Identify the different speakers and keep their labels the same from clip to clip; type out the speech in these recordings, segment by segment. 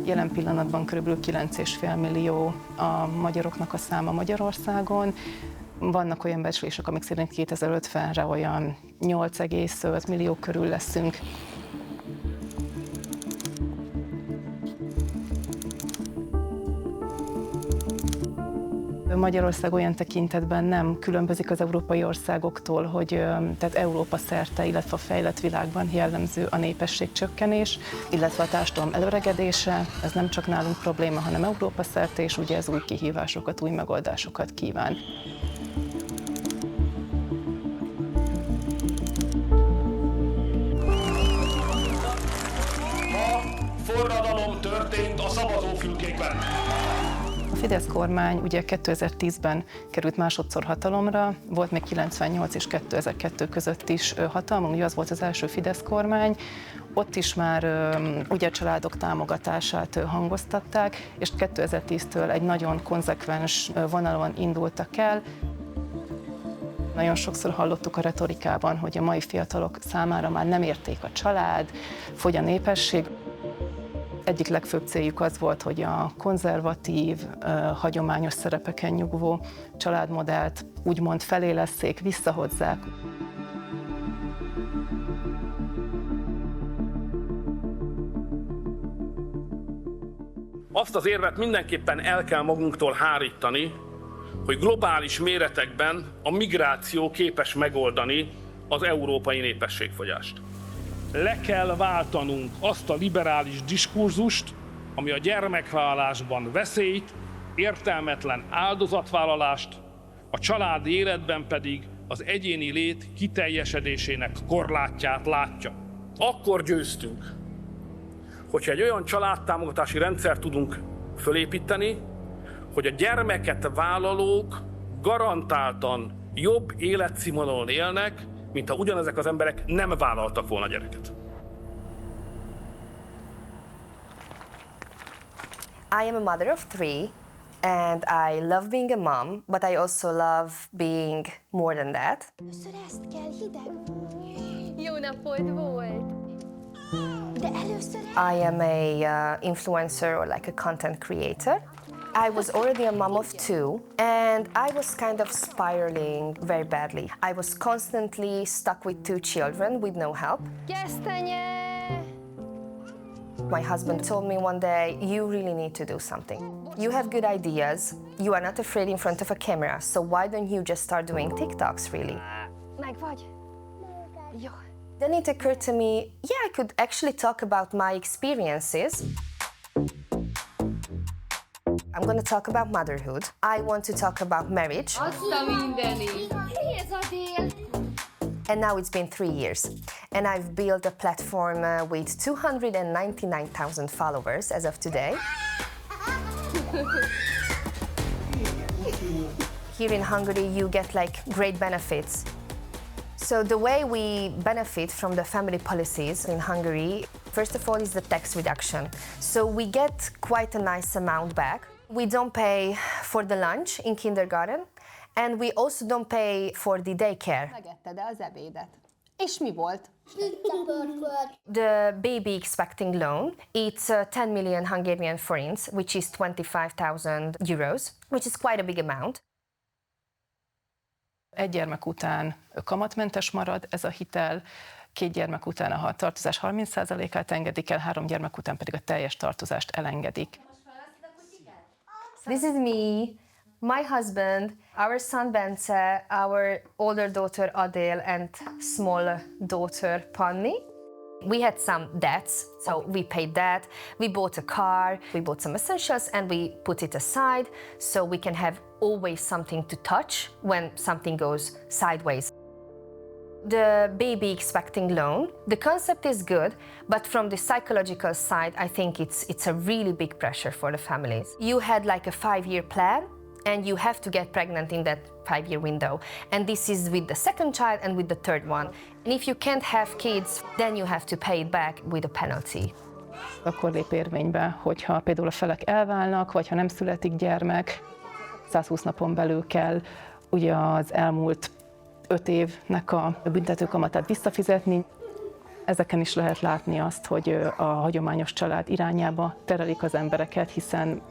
Speaker 1: Jelen pillanatban kb. 9,5 millió a magyaroknak a száma Magyarországon. Vannak olyan becslések, amik szerint 2050-re olyan 8,5 millió körül leszünk. Magyarország olyan tekintetben nem különbözik az európai országoktól, hogy tehát Európa szerte, illetve a fejlett világban jellemző a népességcsökkenés, illetve a társadalom elöregedése. Ez nem csak nálunk probléma, hanem Európa szerte, és ugye ez új kihívásokat, új megoldásokat kíván.
Speaker 2: Forradalom történt a szavazófülkékben.
Speaker 1: A Fidesz kormány ugye 2010-ben került másodszor hatalomra, volt még 98 és 2002 között is hatalmon, ugye az volt az első Fidesz kormány, ott is már ugye a családok támogatását hangoztatták, és 2010-től egy nagyon konzekvens vonalon indultak el. Nagyon sokszor hallottuk a retorikában, hogy a mai fiatalok számára már nem érték a család, fogy a népesség. Egyik legfőbb céljuk az volt, hogy a konzervatív, hagyományos szerepeken nyugvó családmodellt úgymond felélesszék, visszahozzák.
Speaker 2: Azt az érvet mindenképpen el kell magunktól hárítani, hogy globális méretekben a migráció képes megoldani az európai népességfogyást. Le kell váltanunk azt a liberális diskurzust, ami a gyermekvállalásban veszélyt, értelmetlen áldozatvállalást, a családi életben pedig az egyéni lét kiteljesedésének korlátját látja. Akkor győztünk, hogyha egy olyan családtámogatási rendszert tudunk fölépíteni, hogy a gyermeket vállalók garantáltan jobb életszínvonalon élnek, mint ha ugyanezek az emberek nem vállaltak volna gyereket.
Speaker 3: I am a mother of 3 and I love being a mom, but I also love being more than that.
Speaker 4: Először ezt kell, hideg. Jó napod volt. De először
Speaker 3: I am a influencer or like a content creator. I was already a mom of 2 and I was kind of spiraling very badly. I was constantly stuck with 2 children with no help.
Speaker 4: Gesztenye!
Speaker 3: My husband told me one day, you really need to do something. You have good ideas, you are not afraid in front of a camera, so why don't you just start doing TikToks really?
Speaker 4: Meg vagy? Jó.
Speaker 3: Then it occurred to me, yeah, I could actually talk about my experiences. I'm going to talk about motherhood. I want to talk about marriage.
Speaker 4: Azt a mindenit! Mi ez a dél?
Speaker 3: And now it's been 3 years. And I've built a platform with 299,000 followers as of today. Here in Hungary, you get like great benefits. So the way we benefit from the family policies in Hungary, first of all, is the tax reduction. So we get quite a nice amount back. We don't pay for the lunch in kindergarten, and we also don't pay for the daycare.
Speaker 5: Megetted-e az ebédet? És mi volt?
Speaker 3: The baby expecting loan, it's 10 million Hungarian forints, which is 25,000 euros, which is quite a big amount.
Speaker 1: Egy gyermek után kamatmentes marad ez a hitel, 2 gyermek után a tartozás 30%-át engedik el, 3 gyermek után pedig a teljes tartozást elengedik.
Speaker 3: This is me, my husband, our son Bence, our older daughter Adele, and small daughter Panni. We had some debts, so we paid that. We bought a car, we bought some essentials, and we put it aside so we can have always something to touch when something goes sideways. The baby expecting loan, the concept is good, but from the psychological side, I think it's a really big pressure for the families. You had like a 5-year plan, and you have to get pregnant in that 5-year window. And this is with the second child and with the third one. And if you can't have kids, then you have to pay it back with a penalty.
Speaker 1: Akkor lép érvénybe, hogyha például a felek elválnak, vagy ha nem születik gyermek, 120 napon belül kell ugye az elmúlt 5 évnek a büntetőkamatát visszafizetni. Ezeken is lehet látni azt, hogy a hagyományos család irányába terelik az embereket, hiszen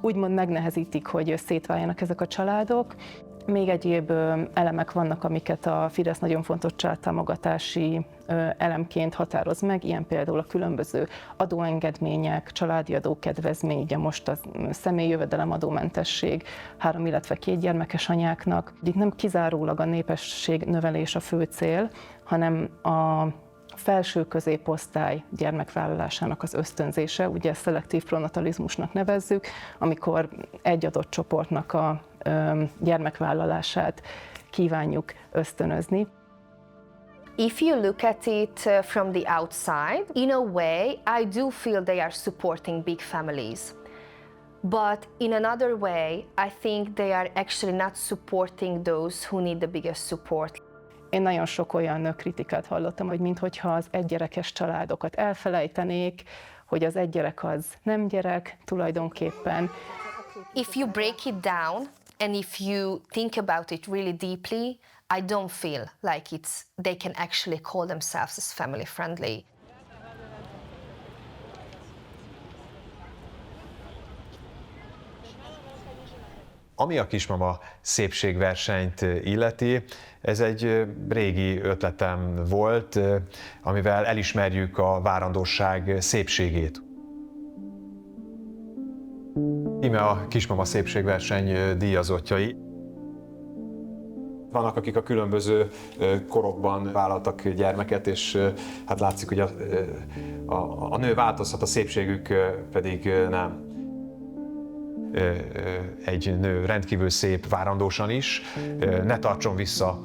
Speaker 1: úgymond megnehezítik, hogy szétváljanak ezek a családok. Még egyéb elemek vannak, amiket a Fidesz nagyon fontos családtámogatási elemként határoz meg, ilyen például a különböző adóengedmények, családi adókedvezmény, ugye most a személyi jövedelemadómentesség 3, illetve 2 gyermekes anyáknak. Itt nem kizárólag a népesség növelés a fő cél, hanem a felső középosztály gyermekvállalásának az ösztönzése, ugye ezt szelektív pronatalizmusnak nevezzük, amikor egy adott csoportnak a gyermekvállalását kívánjuk ösztönözni.
Speaker 3: If you look at it from the outside, in a way, I do feel they are supporting big families. But in another way, I think they are actually not supporting those who need the biggest support.
Speaker 1: Én nagyon sok olyan kritikát hallottam, hogy minthogyha az egygyerekes családokat elfelejtenék, hogy az egy gyerek az nem gyerek tulajdonképpen.
Speaker 3: If you break it down and if you think about it really deeply, I don't feel like they can actually call themselves as family friendly.
Speaker 6: Ami a kismama szépségversenyt illeti, ez egy régi ötletem volt, amivel elismerjük a várandóság szépségét. Íme a kismama szépségverseny díjazottjai. Vannak, akik a különböző korokban vállaltak gyermeket, és hát látszik, hogy a nő változhat, a szépségük pedig nem. Egy nő rendkívül szép várandósan is, ne tartson vissza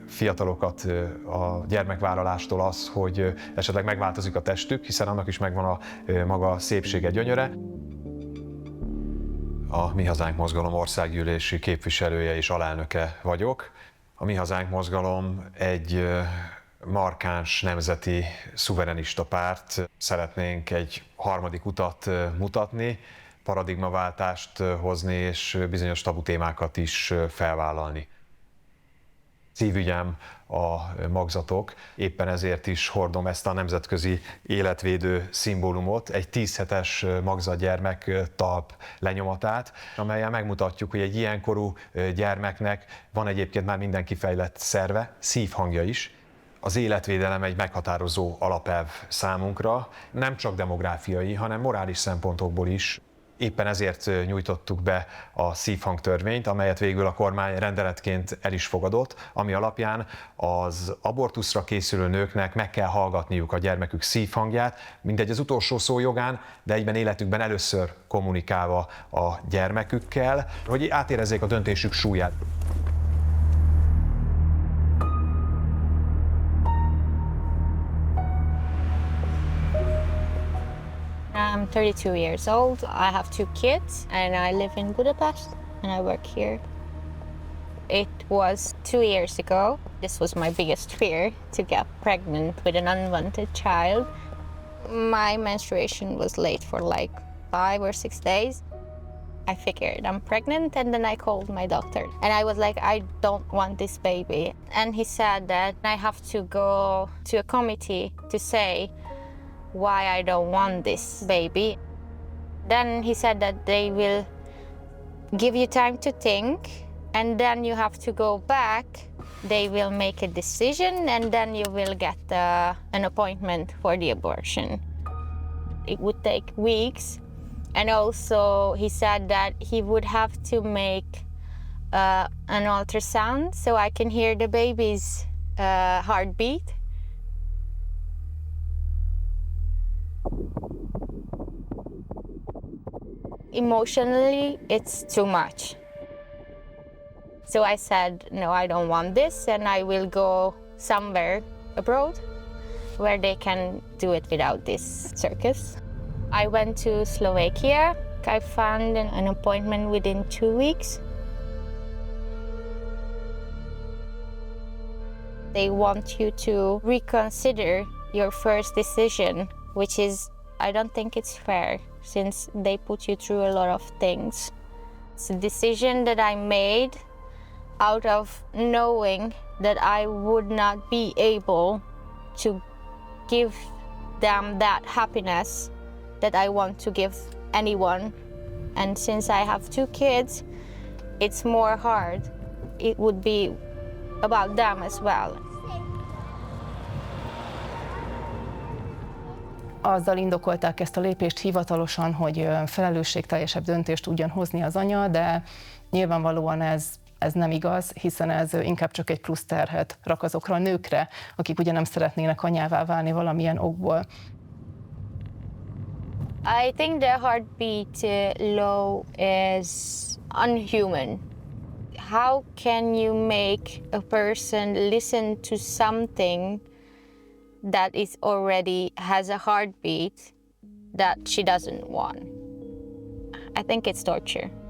Speaker 6: fiatalokat a gyermekvállalástól az, hogy esetleg megváltozik a testük, hiszen annak is megvan a maga szépsége, gyönyöre. A Mi Hazánk Mozgalom országgyűlési képviselője és alelnöke vagyok. A Mi Hazánk Mozgalom egy markáns nemzeti szuverenista párt. Szeretnénk egy harmadik utat mutatni, paradigmaváltást hozni és bizonyos tabu témákat is felvállalni. Szívügyem a magzatok, éppen ezért is hordom ezt a nemzetközi életvédő szimbólumot, egy 10 hetes magzatgyermek talp lenyomatát, amellyel megmutatjuk, hogy egy ilyenkorú gyermeknek van egyébként már minden kifejlett szerve, szívhangja is. Az életvédelem egy meghatározó alapelv számunkra, nem csak demográfiai, hanem morális szempontokból is. Éppen ezért nyújtottuk be a szívhangtörvényt, amelyet végül a kormány rendeletként el is fogadott, ami alapján az abortuszra készülő nőknek meg kell hallgatniuk a gyermekük szívhangját, mindegy az utolsó szó jogán, de egyben életükben először kommunikálva a gyermekükkel, hogy átérezzék a döntésük súlyát.
Speaker 7: I'm 32 years old, I have 2 kids, and I live in Budapest, and I work here. It was 2 years ago. This was my biggest fear, to get pregnant with an unwanted child. My menstruation was late for like 5 or 6 days. I figured I'm pregnant, and then I called my doctor. And I was like, I don't want this baby. And he said that I have to go to a committee to say why I don't want this baby. Then he said that they will give you time to think, and then you have to go back. They will make a decision, and then you will get an appointment for the abortion. It would take weeks, and also he said that he would have to make an ultrasound so I can hear the baby's heartbeat. Emotionally, it's too much. So I said, no, I don't want this, and I will go somewhere abroad where they can do it without this circus. I went to Slovakia. I found an appointment within 2 weeks. They want you to reconsider your first decision, which is, I don't think it's fair, since they put you through a lot of things. It's a decision that I made out of knowing that I would not be able to give them that happiness that I want to give anyone. And since I have 2 kids, it's more hard. It would be about them as well.
Speaker 1: Azzal indokolták ezt a lépést hivatalosan, hogy felelősségteljesebb döntést tudjon hozni az anya, de nyilvánvalóan ez nem igaz, hiszen ez inkább csak egy plusz terhet rak azokra a nőkre, akik ugye nem szeretnének anyává válni valamilyen okból.
Speaker 7: I think the heartbeat law is unhuman. How can you make a person listen to something that is already has a heartbeat that she doesn't want? I think it's torture.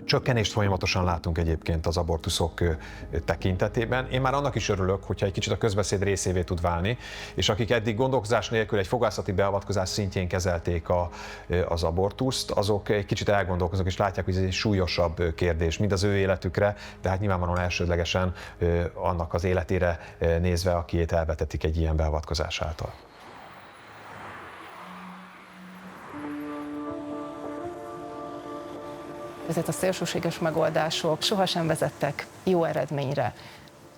Speaker 6: Csökkenést folyamatosan látunk egyébként az abortuszok tekintetében. Én már annak is örülök, hogyha egy kicsit a közbeszéd részévé tud válni, és akik eddig gondolkozás nélkül egy fogászati beavatkozás szintjén kezelték az abortuszt, azok egy kicsit elgondolkoznak és látják, hogy ez egy súlyosabb kérdés, mind az ő életükre, de hát nyilvánvalóan elsődlegesen annak az életére nézve, akiét elvetetik egy ilyen beavatkozás által.
Speaker 1: Ezek a szélsőséges megoldások sohasem vezettek jó eredményre.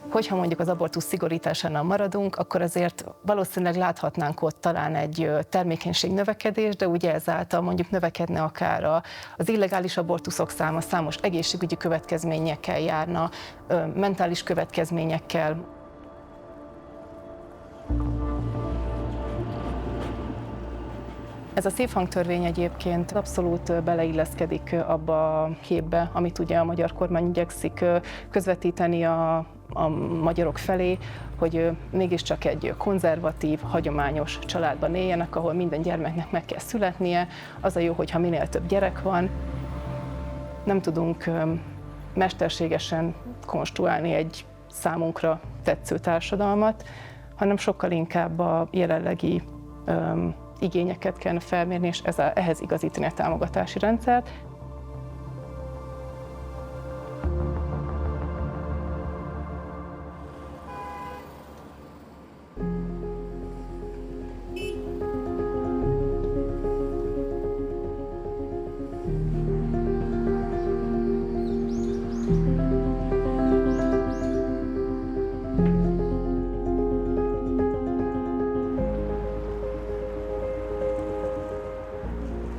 Speaker 1: Hogyha mondjuk az abortusz szigorításánál maradunk, akkor azért valószínűleg láthatnánk ott talán egy termékenység növekedés, de ugye ezáltal mondjuk növekedne akár az illegális abortuszok száma, számos egészségügyi következményekkel járna, mentális következményekkel. Ez a szívhangtörvény egyébként abszolút beleilleszkedik abba a képbe, amit ugye a magyar kormány igyekszik közvetíteni a magyarok felé, hogy mégiscsak egy konzervatív, hagyományos családban éljenek, ahol minden gyermeknek meg kell születnie. Az a jó, hogyha minél több gyerek van. Nem tudunk mesterségesen konstruálni egy számunkra tetsző társadalmat, hanem sokkal inkább a jelenlegi igényeket kellene felmérni, és ehhez igazítani a támogatási rendszert.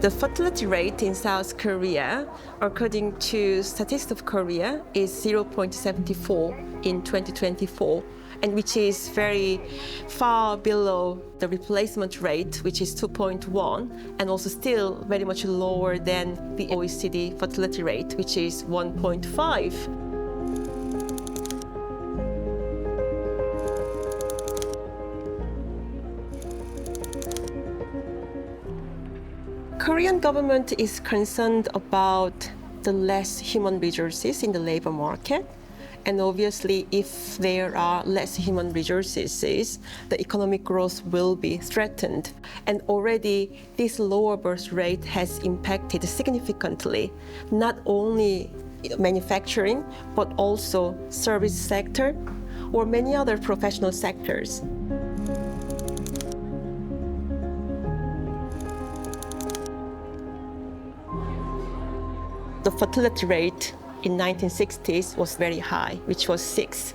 Speaker 8: The fertility rate in South Korea, according to Statistics of Korea, is 0.74 in 2024, and which is very far below the replacement rate, which is 2.1, and also still very much lower than the OECD fertility rate, which is 1.5. Korean government is concerned about the less human resources in the labor market. And obviously, if there are less human resources, the economic growth will be threatened. And already this lower birth rate has impacted significantly, not only manufacturing, but also service sector or many other professional sectors. The fertility rate in 1960s was very high, which was 6.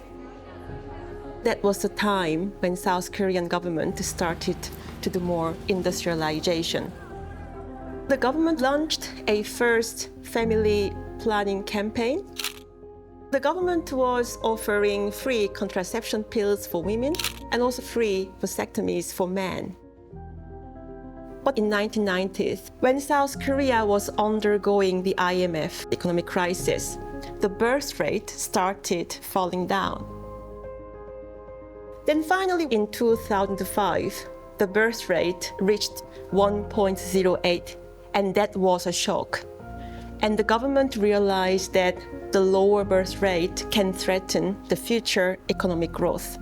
Speaker 8: That was the time when South Korean government started to do more industrialization. The government launched a first family planning campaign. The government was offering free contraception pills for women and also free vasectomies for men. But in 1990s, when South Korea was undergoing the IMF economic crisis, the birth rate started falling down. Then finally in 2005, the birth rate reached 1.08, and that was a shock. And the government realized that the lower birth rate can threaten the future economic growth.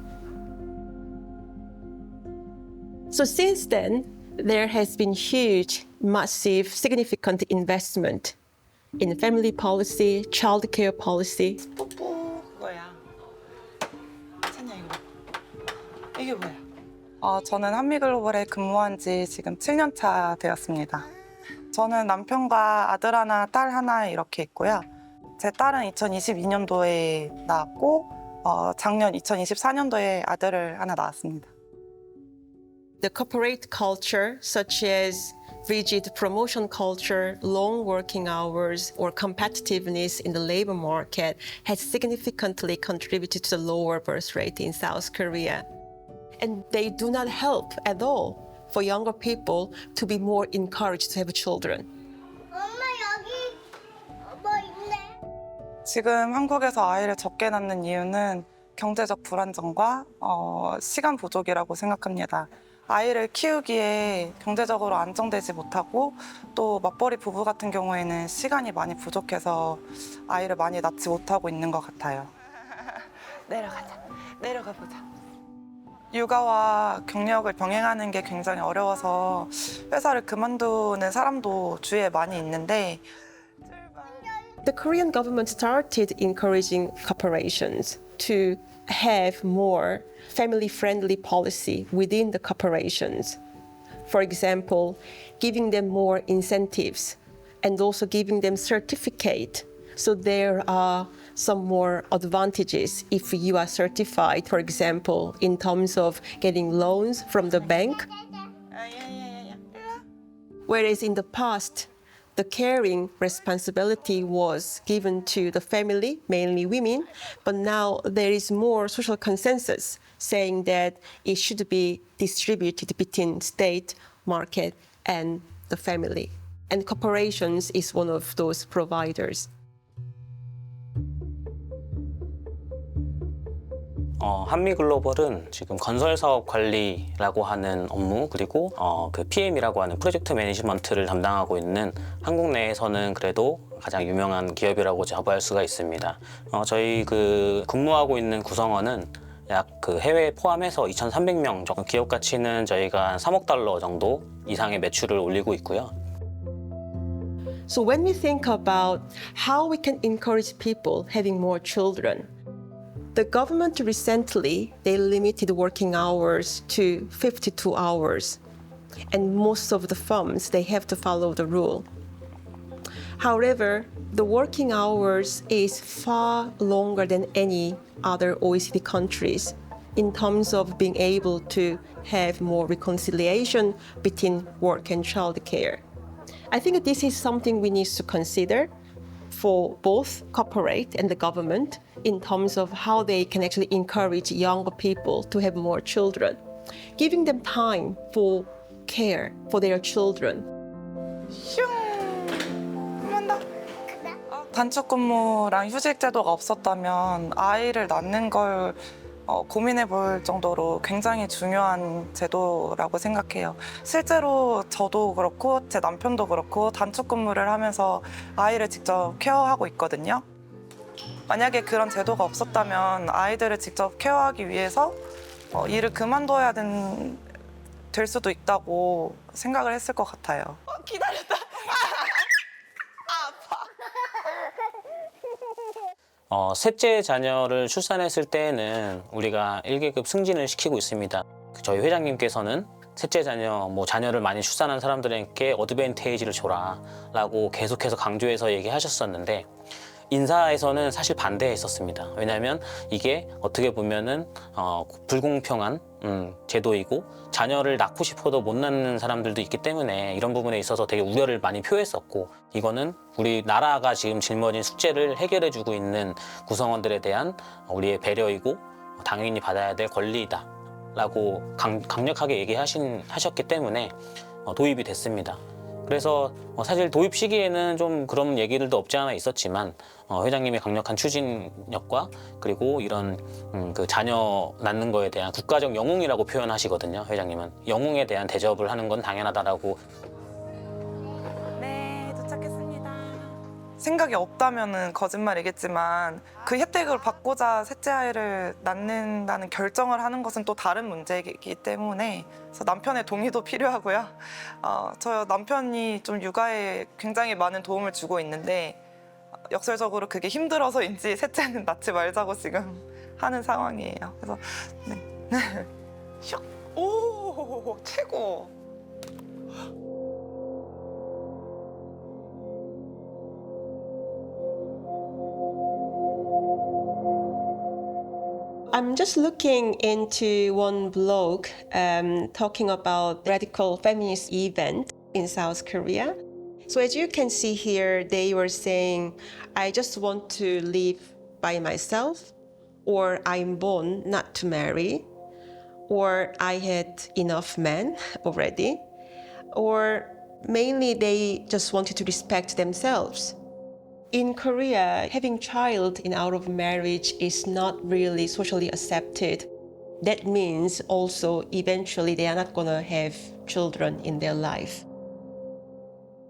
Speaker 8: So since then, there has been huge, massive, significant investment in family policy, child care policy.
Speaker 9: 저는 한미글로벌에 근무한 지 지금 7년 차 되었습니다. 저는 남편과 아들 하나, 딸 하나 이렇게 있고요. 제 딸은 2022년도에 낳았고 작년 2024년도에 아들을 하나 낳았습니다.
Speaker 8: The corporate culture, such as rigid promotion culture, long working hours, or competitiveness in the labor market, has significantly contributed to the lower birth rate in South Korea. And they do not help at all for younger people to be more encouraged to have children.
Speaker 4: 엄마 여기 뭐 있네?
Speaker 9: 지금 한국에서 아이를 적게 낳는 이유는 경제적 불안정과 시간 부족이라고 생각합니다. 아이를 키우기에 경제적으로 안정되지 못하고 또 맞벌이 부부 같은 경우에는 시간이 많이 부족해서 아이를 많이 낳지 못하고 있는 것 같아요. 내려가 보자. 육아와 경력을 병행하는 게 굉장히 어려워서 회사를 그만두는 사람도 주위에 많이 있는데
Speaker 8: The Korean government started encouraging corporations to have more family-friendly policy within the corporations. For example, giving them more incentives and also giving them certificate. So there are some more advantages if you are certified, for example, in terms of getting loans from the bank. Whereas in the past, the caring responsibility was given to the family, mainly women, but now there is more social consensus saying that it should be distributed between state, market, and the family. And corporations is one of those providers.
Speaker 10: 한미글로벌은 지금 건설사업 관리라고 하는 업무 그리고 그 PM이라고 하는 프로젝트 매니지먼트를 담당하고 있는 한국 내에서는 그래도 가장 유명한 기업이라고 자부할 수가 있습니다. 저희 그 근무하고 있는 구성원은 약 그 해외 포함해서 2,300명 정도, 기업 가치는 저희가 한 3억 달러 정도 이상의 매출을 올리고 있고요.
Speaker 8: So when we think about how we can encourage people having more children, the government recently, they limited working hours to 52 hours. And most of the firms, they have to follow the rule. However, the working hours is far longer than any other OECD countries in terms of being able to have more reconciliation between work and childcare. I think this is something we need to consider for both corporate and the government in terms of how they can actually encourage younger people to have more children, giving them time for care for their children.
Speaker 9: 단축 근무랑 휴직 제도가 없었다면 아이를 낳는 걸 고민해 볼 정도로 굉장히 중요한 제도라고 생각해요. 실제로 저도 그렇고 제 남편도 그렇고 단축 근무를 하면서 아이를 직접 케어하고 있거든요. 만약에 그런 제도가 없었다면 아이들을 직접 케어하기 위해서 일을 그만둬야 될 수도 있다고 생각을 했을 것 같아요. 기다렸다.
Speaker 10: 셋째 자녀를 출산했을 때에는 우리가 1계급 승진을 시키고 있습니다. 저희 회장님께서는 셋째 자녀, 자녀를 많이 출산한 사람들에게 어드밴테이지를 줘라 라고 계속해서 강조해서 얘기하셨었는데 인사에서는 사실 반대했었습니다. 왜냐하면 이게 어떻게 보면은 불공평한 제도이고 자녀를 낳고 싶어도 못 낳는 사람들도 있기 때문에 이런 부분에 있어서 되게 우려를 많이 표했었고 이거는 우리 나라가 지금 짊어진 숙제를 해결해주고 있는 구성원들에 대한 우리의 배려이고 당연히 받아야 될 권리이다 라고 강력하게 얘기하셨기 때문에 도입이 됐습니다. 그래서 사실 도입 시기에는 좀 그런 얘기들도 없지 않아 있었지만 회장님의 강력한 추진력과 그리고 이런 그 자녀 낳는 거에 대한 국가적 영웅이라고 표현하시거든요. 회장님은 영웅에 대한 대접을 하는 건 당연하다라고.
Speaker 9: 네, 도착했습니다. 생각이 없다면은 거짓말이겠지만 그 혜택을 받고자 셋째 아이를 낳는다는 결정을 하는 것은 또 다른 문제이기 때문에 그래서 남편의 동의도 필요하고요. 저 남편이 좀 육아에 굉장히 많은 도움을 주고 있는데 역설적으로 그게 힘들어서인지 셋째는 낳지 말자고 지금 하는 상황이에요. 그래서 네. 오. 오, 최고.
Speaker 8: I'm just looking into one blog talking about radical feminist event in South Korea. So as you can see here, they were saying, I just want to live by myself, or I'm born not to marry, or I had enough men already, or mainly they just wanted to respect themselves. In Korea, having child in out of marriage is not really socially accepted. That means also eventually they are not going to have children in their life.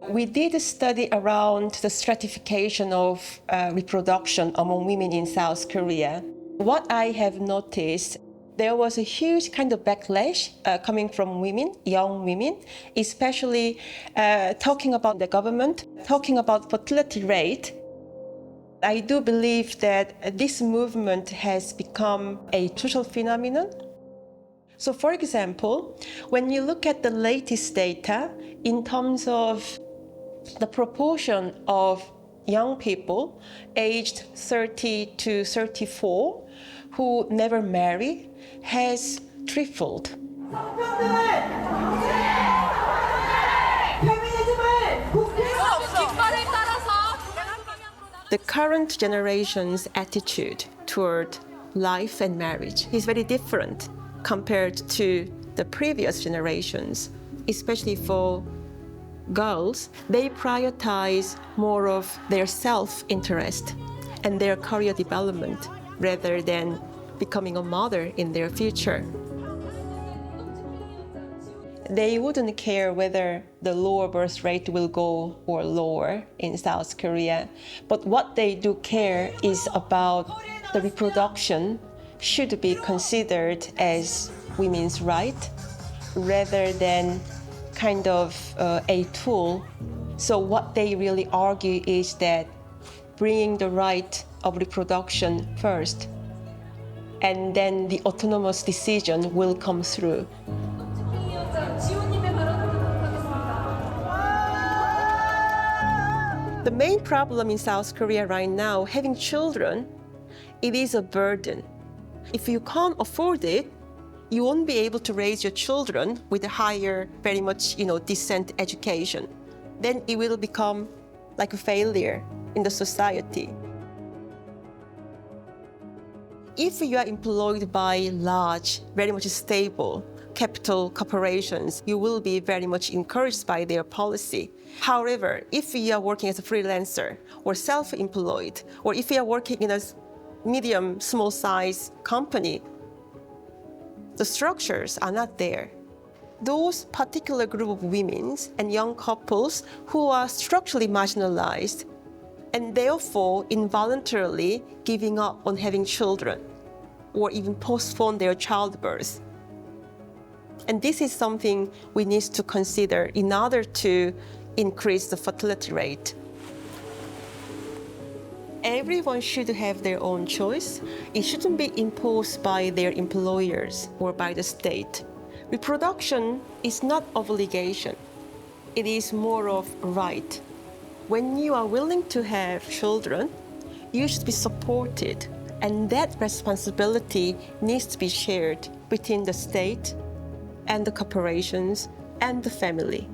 Speaker 8: We did a study around the stratification of reproduction among women in South Korea. What I have noticed, there was a huge kind of backlash coming from women, young women, especially talking about the government, talking about fertility rate. I do believe that this movement has become a social phenomenon. So for example, when you look at the latest data in terms of the proportion of young people aged 30 to 34 who never marry has tripled. The current generation's attitude toward life and marriage is very different compared to the previous generations, especially for girls. They prioritize more of their self-interest and their career development rather than becoming a mother in their future. They wouldn't care whether the lower birth rate will go or lower in South Korea, but what they do care is about the reproduction should be considered as women's right rather than kind of a tool. So what they really argue is that bringing the right of reproduction first, and then the autonomous decision will come through. The main problem in South Korea right now, having children, it is a burden. If you can't afford it, you won't be able to raise your children with a higher, very much, decent education. Then it will become like a failure in the society. If you are employed by large, very much stable capital corporations, you will be very much encouraged by their policy. However, if you are working as a freelancer or self-employed, or if you are working in a medium, small size company, the structures are not there. Those particular group of women and young couples who are structurally marginalized and therefore involuntarily giving up on having children or even postpone their childbirth. And this is something we need to consider in order to increase the fertility rate. Everyone should have their own choice. It shouldn't be imposed by their employers or by the state. Reproduction is not obligation. It is more of right. When you are willing to have children, you should be supported, and that responsibility needs to be shared between the state and the corporations and the family.